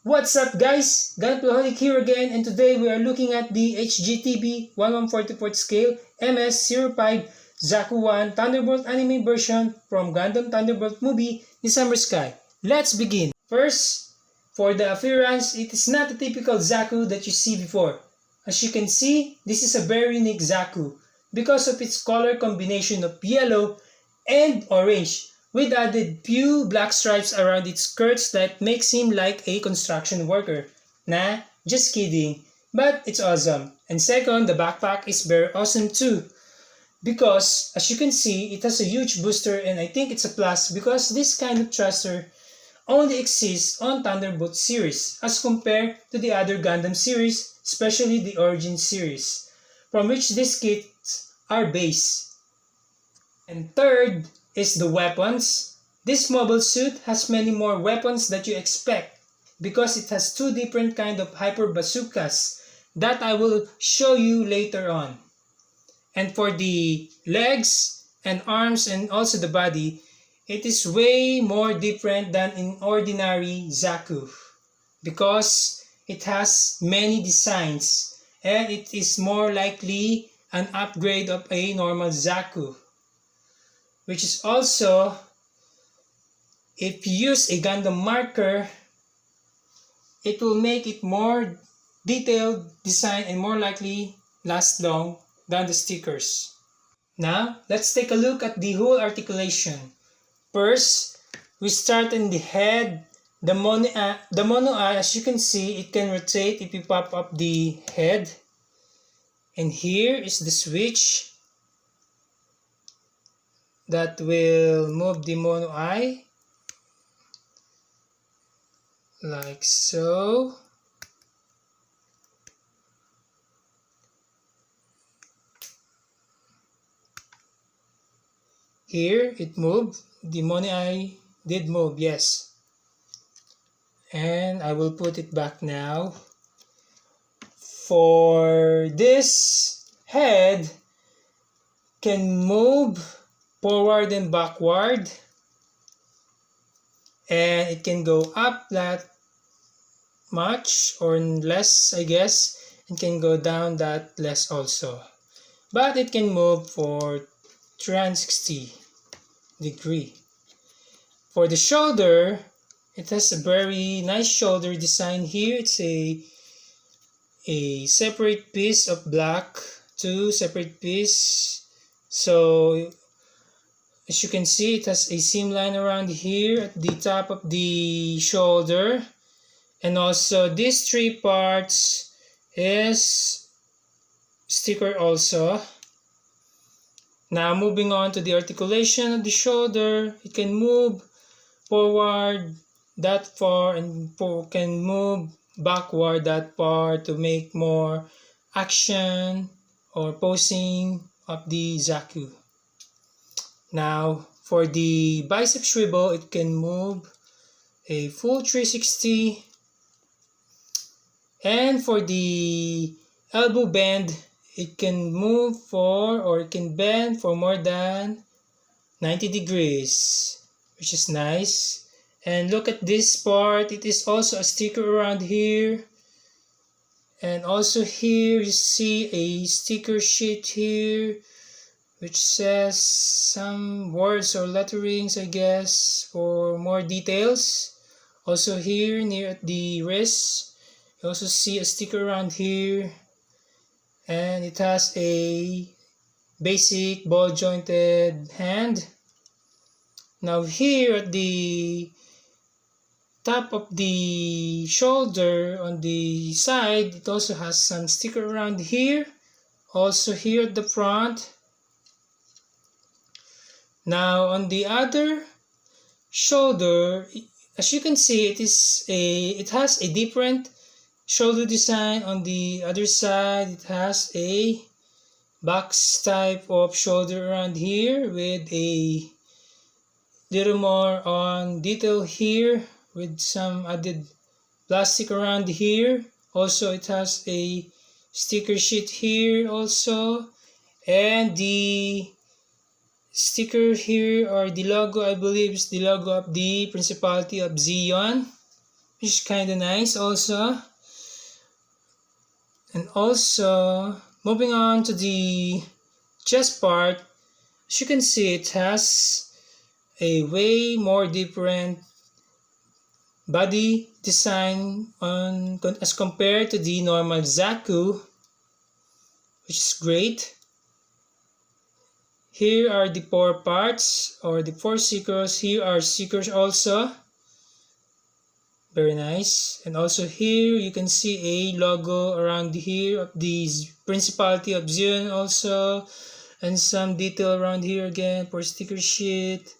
What's up guys? Gunplayholic here again, and today we are looking at the HGTB 1144th scale MS-05 ZAKU 1 Thunderbolt anime version from Gundam Thunderbolt movie December Sky. Let's begin. First, for the appearance, it is not a typical ZAKU that you see before. As you can see, this is a very unique ZAKU because of its color combination of yellow and orange, with added few black stripes around its skirts that makes him like a construction worker. Nah, just kidding. But it's awesome. And second, the backpack is very awesome too, because as you can see, it has a huge booster, and I think it's a plus because this kind of thruster only exists on Thunderbolt series as compared to the other Gundam series, especially the Origin series, from which these kits are based. And third is the weapons. This mobile suit has many more weapons that you expect because it has two different kind of hyper bazookas that I will show you later on. And for the legs and arms and also the body, it is way more different than in ordinary ZAKU because it has many designs and it is more likely an upgrade of a normal ZAKU, which is also, if you use a Gundam marker, it will make it more detailed design and more likely last long than the stickers. Now, let's take a look at the whole articulation. First, we start in the head. The mono eye, as you can see, it can rotate if you pop up the head. And here is the switch that will move the mono eye like so. Here it moved, the mono eye did move, yes. And I will put it back now. For this head can move forward and backward, and it can go up that much or less, I guess. It can go down that less also, but it can move for 360 degree. For the shoulder, it has a very nice shoulder design here. It's a separate piece of black, two separate pieces. So as you can see, it has a seam line around here at the top of the shoulder, and also these three parts is sticker also. Now moving on to the articulation of the shoulder, it can move forward that far and can move backward that far to make more action or posing of the ZAKU. Now for the bicep swivel, it can move a full 360, and for the elbow bend, it can move for, or it can bend for more than 90 degrees, which is nice. And look at this part, it is also a sticker around here, and also here you see a sticker sheet here which says some words or letterings, I guess, for more details. Also here near at the wrist, you also see a sticker around here, and it has a basic ball jointed hand. Now here at the top of the shoulder on the side, it also has some sticker around here, also here at the front. Now on the other shoulder, as you can see, it has a different shoulder design. On the other side, it has a box type of shoulder around here with a little more on detail here with some added plastic around here. Also it has a sticker sheet here also, and the sticker here, or the logo, I believe is the logo of the Principality of Zeon, which is kind of nice also. And also, moving on to the chest part, as you can see, it has a way more different body design as compared to the normal ZAKU, which is great. Here are the 4 parts or the 4 seekers. Here are seekers also. Very nice. And also here you can see a logo around here of the Principality of Zion also. And some detail around here again for sticker sheet.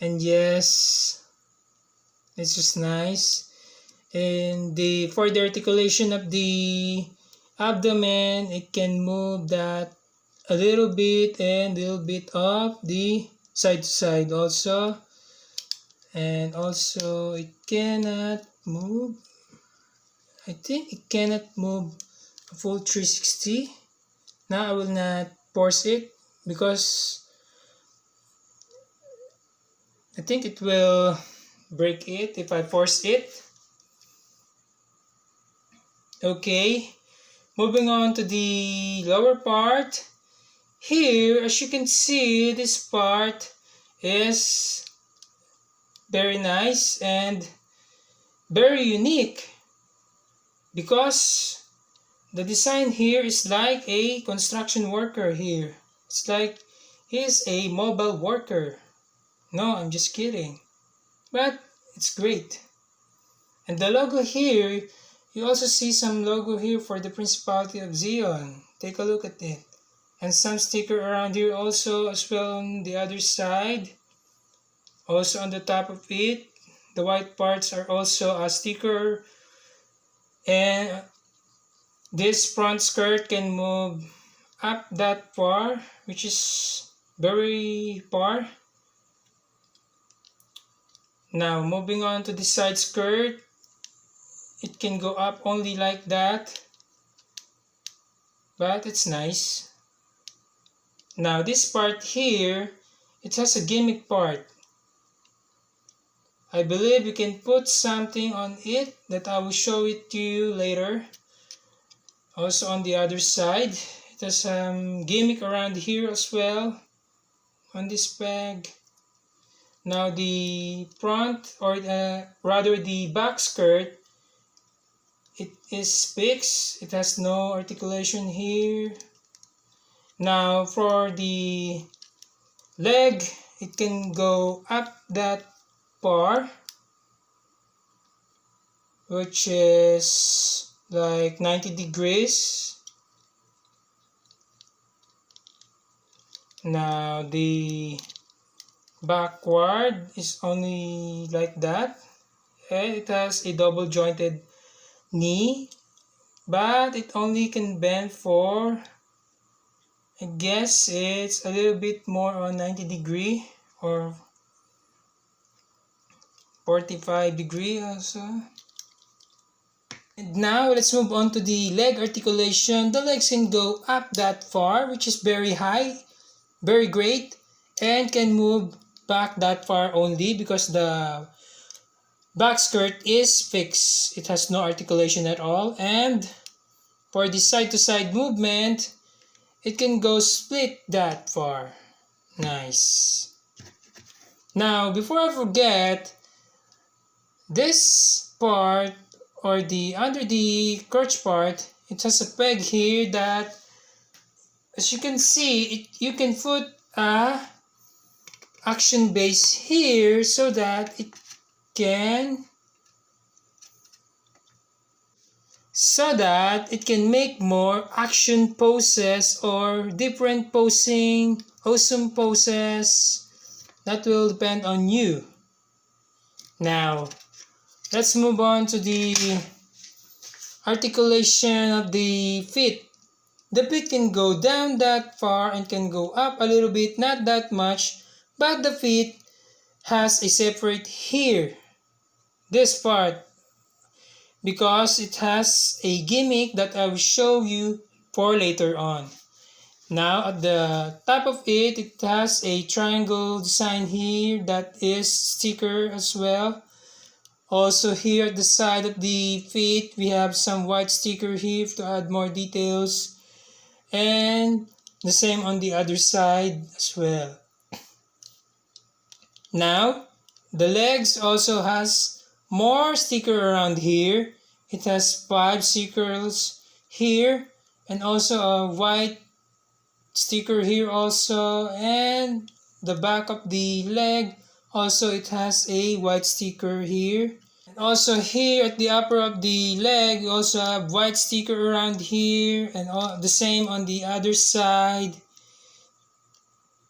And yes, it's just nice. And for the articulation of the abdomen, it can move that a little bit and a little bit of the side to side also. And also it cannot move, I think it cannot move a full 360. Now I will not force it because I think it will break it if I force it. Okay, moving on to the lower part. Here, as you can see, this part is very nice and very unique because the design here is like a construction worker here. It's like he's a mobile worker. No, I'm just kidding. But it's great. And the logo here, you also see some logo here for the Principality of Zion. Take a look at it. And some sticker around here also as well on the other side. Also on the top of it, the white parts are also a sticker. And this front skirt can move up that far, which is very far. Now moving on to the side skirt, it can go up only like that, but it's nice. Now this part here, it has a gimmick part. I believe you can put something on it that I will show it to you later. Also on the other side, it has some gimmick around here as well on this peg. Now the front, or rather the back skirt, it is fixed. It has no articulation here. Now for the leg, it can go up that far, which is like 90 degrees. Now the backward is only like that. It has a double jointed knee, but it only can bend for, I guess it's a little bit more on 90 degree or 45 degree also. And now let's move on to the leg articulation. The legs can go up that far, which is very high, very great, and can move back that far only because the back skirt is fixed. It has no articulation at all. And for the side to side movement, it can go split that far. Nice. Now before I forget, this part, or the under the crotch part, it has a peg here that, as you can see, you can put a action base here so that it can make more action poses or different posing, awesome poses. That will depend on you. Now let's move on to the articulation of the feet. The feet can go down that far and can go up a little bit, not that much, but the feet has a separate here, this part, because it has a gimmick that I will show you for later on. Now at the top of it, it has a triangle design here that is sticker as well. Also here at the side of the feet, we have some white sticker here to add more details. And the same on the other side as well. Now, the legs also has more sticker around here. It has 5 stickers here and also a white sticker here also, and the back of the leg also it has a white sticker here. And also here at the upper of the leg we also have white sticker around here, and the same on the other side,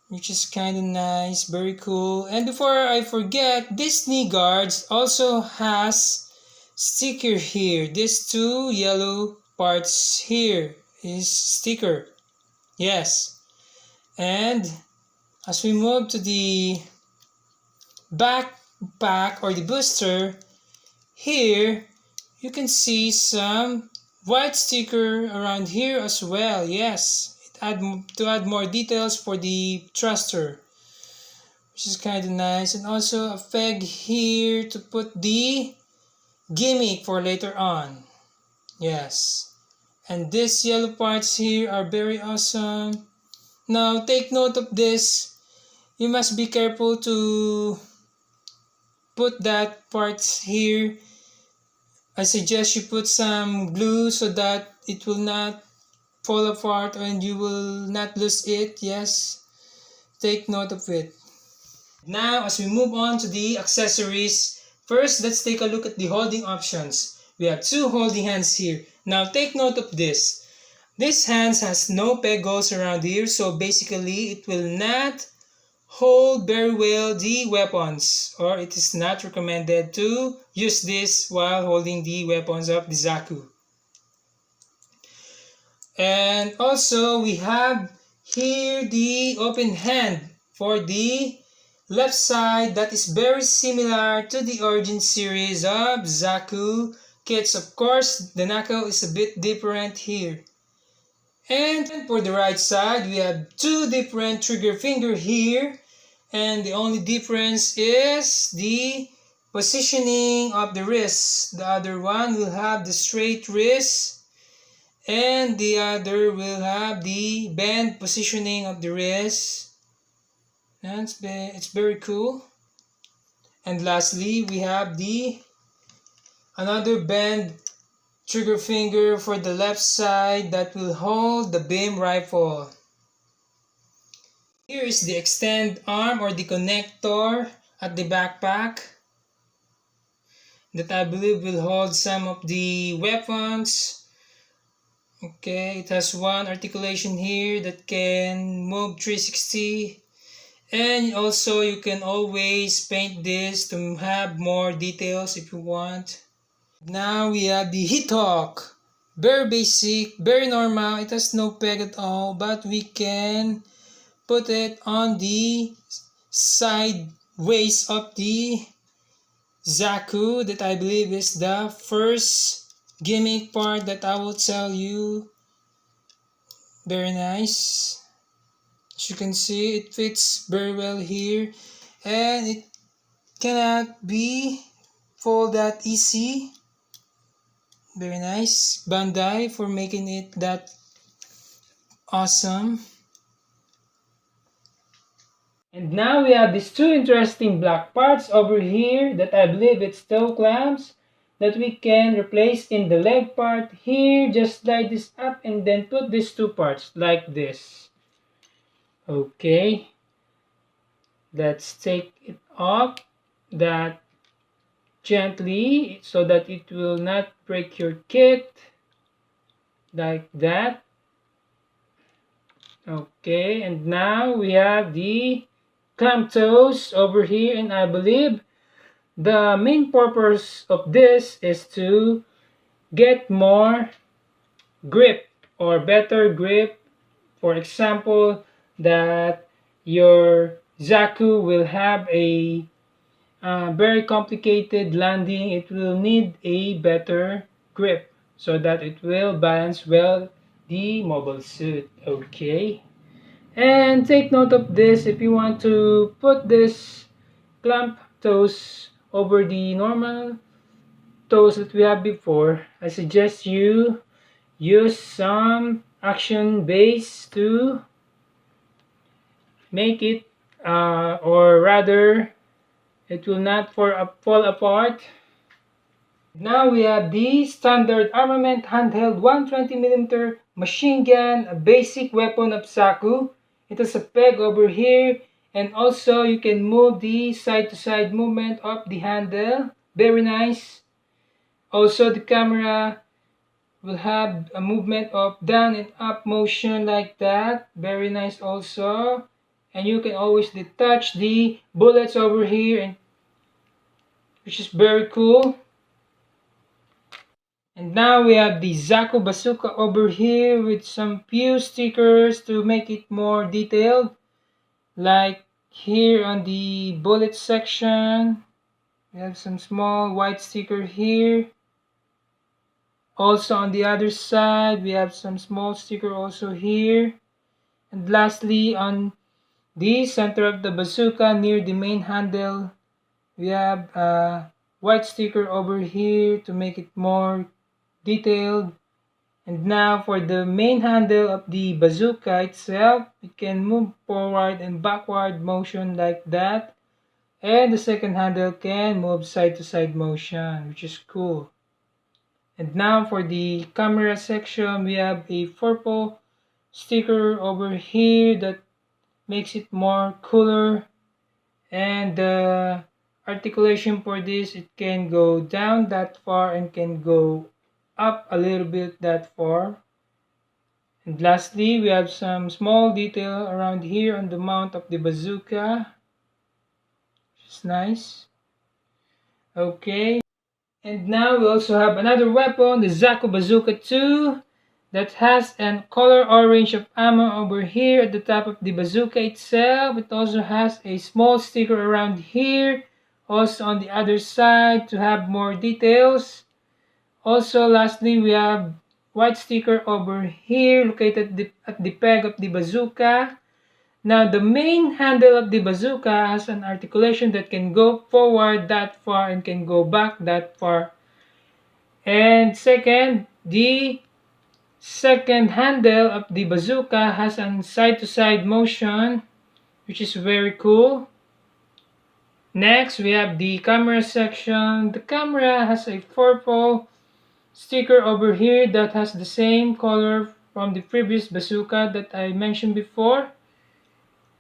which is kind of nice, very cool. And before I forget, this knee guards also has sticker here. These 2 yellow parts here is sticker. Yes. And as we move to the backpack or the booster, here you can see some white sticker around here as well. Yes, to add more details for the thruster, which is kind of nice. And also a peg here to put the gimmick for later on. Yes. And these yellow parts here are very awesome. Now take note of this. You must be careful to put that part here. I suggest you put some glue so that it will not fall apart and you will not lose it. Yes, take note of it. Now as we move on to the accessories, first let's take a look at the holding options. We have 2 holding hands here. Now take note of this. This hand has no peg holes around here, so basically it will not hold very well the weapons, or it is not recommended to use this while holding the weapons of the ZAKU. And also we have here the open hand for the left side that is very similar to the origin series of ZAKU kits. Of course, the knuckle is a bit different here. And for the right side, we have 2 different trigger finger here. And the only difference is the positioning of the wrist. The other one will have the straight wrist, and the other will have the bend positioning of the wrist. It's very cool. And lastly, we have another bend trigger finger for the left side that will hold the beam rifle. Here is the extend arm or the connector at the backpack that I believe will hold some of the weapons. Okay, it has 1 articulation here that can move 360, and also you can always paint this to have more details if you want. Now we have the hit hook. Very basic, very normal. It has no peg at all, but we can put it on the sideways of the ZAKU that I believe is the first gimmick part that I will tell you. Very nice. As you can see, it fits very well here, and it cannot be folded that easy. Very nice, Bandai, for making it that awesome. And now we have these 2 interesting black parts over here that I believe it's toe clamps that we can replace in the leg part here. Just slide this up and then put these 2 parts like this. Okay, let's take it off that gently so that it will not break your kit, like that. Okay, and now we have the clamp toes over here, and I believe the main purpose of this is to get more grip or better grip. For example, that your ZAKU will have a very complicated landing. It will need a better grip so that it will balance well the mobile suit. Okay, and take note of this. If you want to put this clamp toes over the normal those that we have before, I suggest you use some action base to make it, or rather, it will not fall apart. Now we have the standard armament handheld 120mm machine gun, a basic weapon of ZAKU. It has a peg over here, and also you can move the side to side movement of the handle. Very nice. Also the camera will have a movement of down and up motion like that. Very nice also. And you can always detach the bullets over here, and which is very cool. And now we have the ZAKU Bazooka over here with some few stickers to make it more detailed. Like here on the bullet section, we have some small white sticker here. Also on the other side, we have some small sticker also here. And lastly, on the center of the bazooka near the main handle, we have a white sticker over here to make it more detailed. And now for the main handle of the bazooka itself, it can move forward and backward motion like that. And the second handle can move side to side motion, which is cool. And now for the camera section, we have a purple sticker over here that makes it more cooler. And the articulation for this, it can go down that far and can go up a little bit that far. And lastly, we have some small detail around here on the mount of the bazooka, which is nice. Okay, and now we also have another weapon, the ZAKU Bazooka 2, that has a color orange of ammo over here at the top of the bazooka itself. It also has a small sticker around here, also on the other side to have more details. Also, lastly, we have white sticker over here located at the peg of the bazooka. Now, the main handle of the bazooka has an articulation that can go forward that far and can go back that far. And second, the second handle of the bazooka has a side-to-side motion, which is very cool. Next, we have the camera section. The camera has a purple sticker over here that has the same color from the previous bazooka that I mentioned before.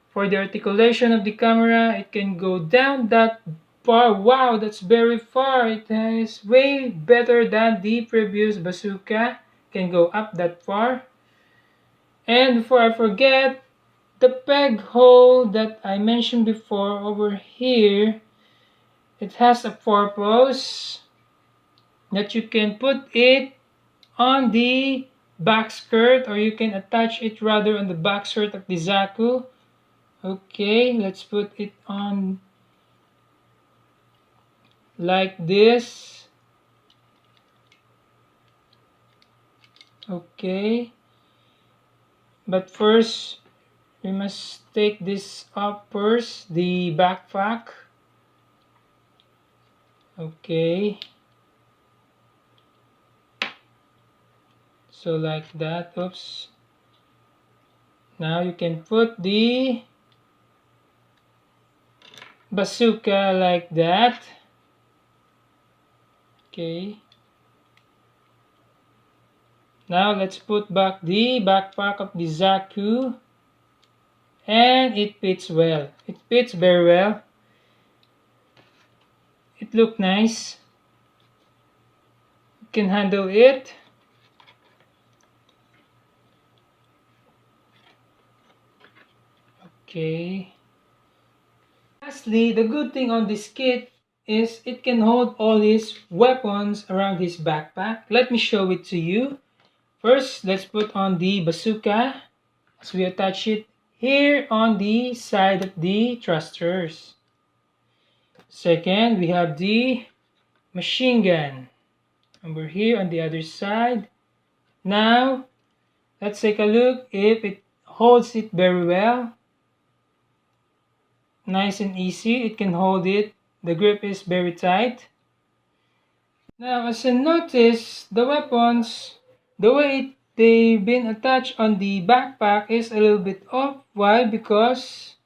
For the articulation of the camera, it can go down that far. Wow, that's very far. It is way better than the previous bazooka. It can go up that far. And before I forget, the peg hole that I mentioned before over here, it has a purpose that you can put it on the back skirt, or you can attach it rather on the back skirt of the ZAKU. Okay, let's put it on like this. Okay, but first we must take this up first, the backpack. Okay, so like that. Oops. Now you can put the bazooka like that. Okay, now let's put back the backpack of the ZAKU, and it fits well. It fits very well. It looks nice. You can handle it. Okay. Lastly, the good thing on this kit is it can hold all his weapons around his backpack. Let me show it to you. First, let's put on the bazooka as we attach it here on the side of the thrusters. Second, we have the machine gun over here on the other side. Now, let's take a look if it holds it very well. Nice and easy, it can hold it. The grip is very tight. Now, as you notice, the weapons, the way they've been attached on the backpack is a little bit off. Why? Because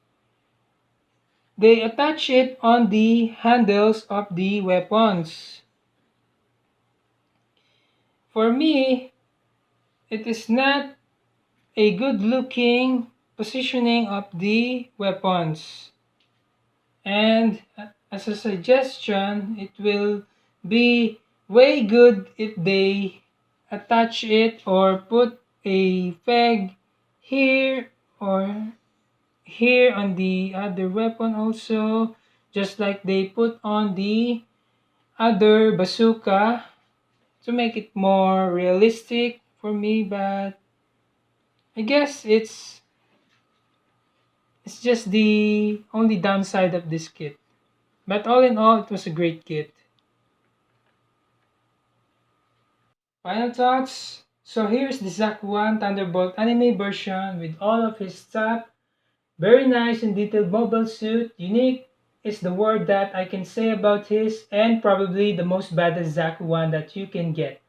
they attach it on the handles of the weapons. For me, it is not a good looking positioning of the weapons. And as a suggestion, it will be way good if they attach it or put a peg here or here on the other weapon also, just like they put on the other bazooka to make it more realistic for me. But I guess it's just the only downside of this kit. But all in all, it was a great kit. Final thoughts. So here's the ZAKU Thunderbolt anime version with all of his stuff. Very nice and detailed mobile suit. Unique is the word that I can say about his, and probably the most badass ZAKU that you can get.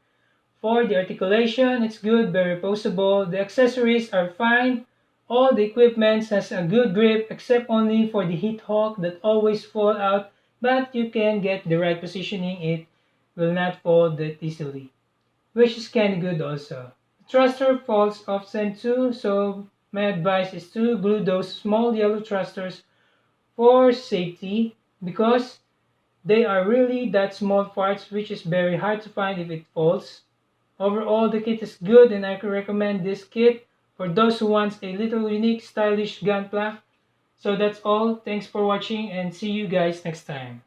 For the articulation, it's good, very poseable. The accessories are fine. All the equipment has a good grip except only for the heat hawk that always fall out, but you can get the right positioning, it will not fall that easily, which is kinda good also. The thruster falls often too, so my advice is to glue those small yellow thrusters for safety because they are really that small parts which is very hard to find if it falls. Overall, the kit is good and I can recommend this kit for those who want a little unique stylish gunpla. So that's all. Thanks for watching and see you guys next time.